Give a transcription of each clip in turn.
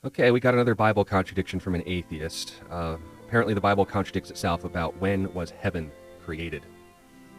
Okay, we got another Bible contradiction from an atheist. Apparently the Bible contradicts itself about when was heaven created.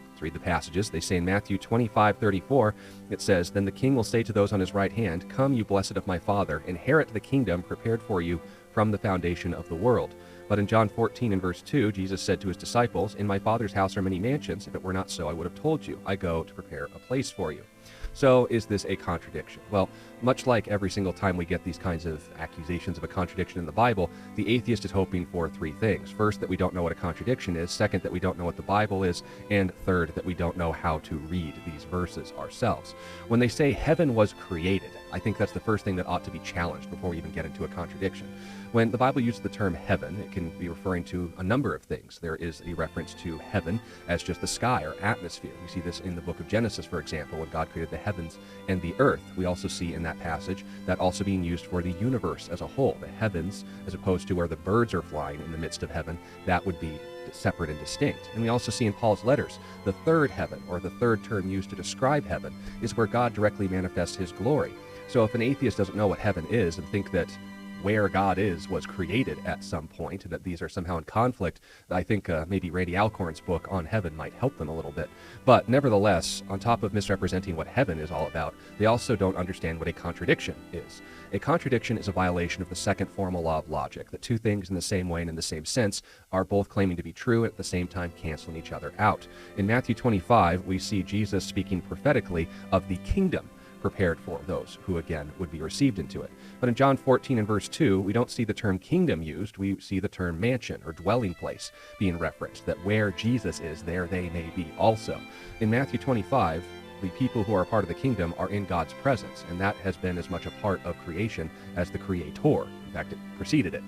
Let's read the passages. They say in Matthew 25:34, it says, "Then the king will say to those on his right hand, 'Come, you blessed of my Father, inherit the kingdom prepared for you from the foundation of the world.' But in John 14 and verse 2, Jesus said to his disciples, 'In my Father's house are many mansions. If it were not so, I would have told you. I go to prepare a place for you.'" So is this a contradiction? Well, much like every single time we get these kinds of accusations of a contradiction in the Bible, the atheist is hoping for three things. First, that we don't know what a contradiction is. Second, that we don't know what the Bible is. And third, that we don't know how to read these verses ourselves. When they say heaven was created, I think that's the first thing that ought to be challenged before we even get into a contradiction. When the Bible uses the term heaven, it can be referring to a number of things. There is a reference to heaven as just the sky or atmosphere. We see this in the book of Genesis, for example, when God created the heavens and the earth. We also see in that passage that also being used for the universe as a whole. The heavens, as opposed to where the birds are flying in the midst of heaven, that would be separate and distinct. And we also see in Paul's letters, the third heaven, or the third term used to describe heaven, is where God directly manifests his glory. So if an atheist doesn't know what heaven is and think that where God is was created at some point, and that these are somehow in conflict, I think maybe Randy Alcorn's book on heaven might help them a little bit. But nevertheless, on top of misrepresenting what heaven is all about, they also don't understand what a contradiction is. A contradiction is a violation of the second formal law of logic, that two things in the same way and in the same sense are both claiming to be true and at the same time canceling each other out. In Matthew 25, we see Jesus speaking prophetically of the kingdom prepared for those who, again, would be received into it. But in John 14 and verse 2, we don't see the term kingdom used. We see the term mansion or dwelling place being referenced, that where Jesus is, there they may be also. In Matthew 25, the people who are part of the kingdom are in God's presence, and that has been as much a part of creation as the Creator. In fact, it preceded it.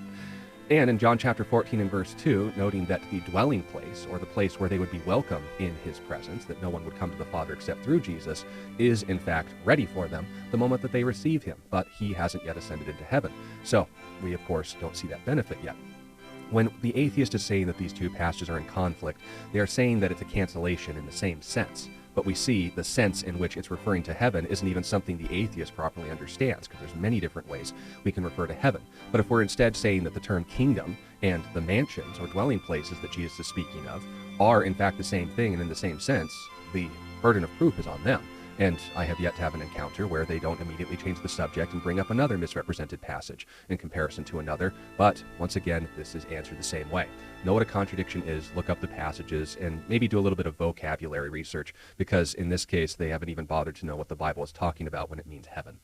And in John chapter 14 and verse 2, noting that the dwelling place, or the place where they would be welcome in his presence, that no one would come to the Father except through Jesus, is in fact ready for them the moment that they receive him, but he hasn't yet ascended into heaven. So we, of course, don't see that benefit yet. When the atheist is saying that these two passages are in conflict, they are saying that it's a cancellation in the same sense. But we see the sense in which it's referring to heaven isn't even something the atheist properly understands, because there's many different ways we can refer to heaven. But if we're instead saying that the term kingdom and the mansions or dwelling places that Jesus is speaking of are in fact the same thing and in the same sense, the burden of proof is on them. And I have yet to have an encounter where they don't immediately change the subject and bring up another misrepresented passage in comparison to another. But once again, this is answered the same way. Know what a contradiction is, look up the passages, and maybe do a little bit of vocabulary research, because in this case, they haven't even bothered to know what the Bible is talking about when it means heaven.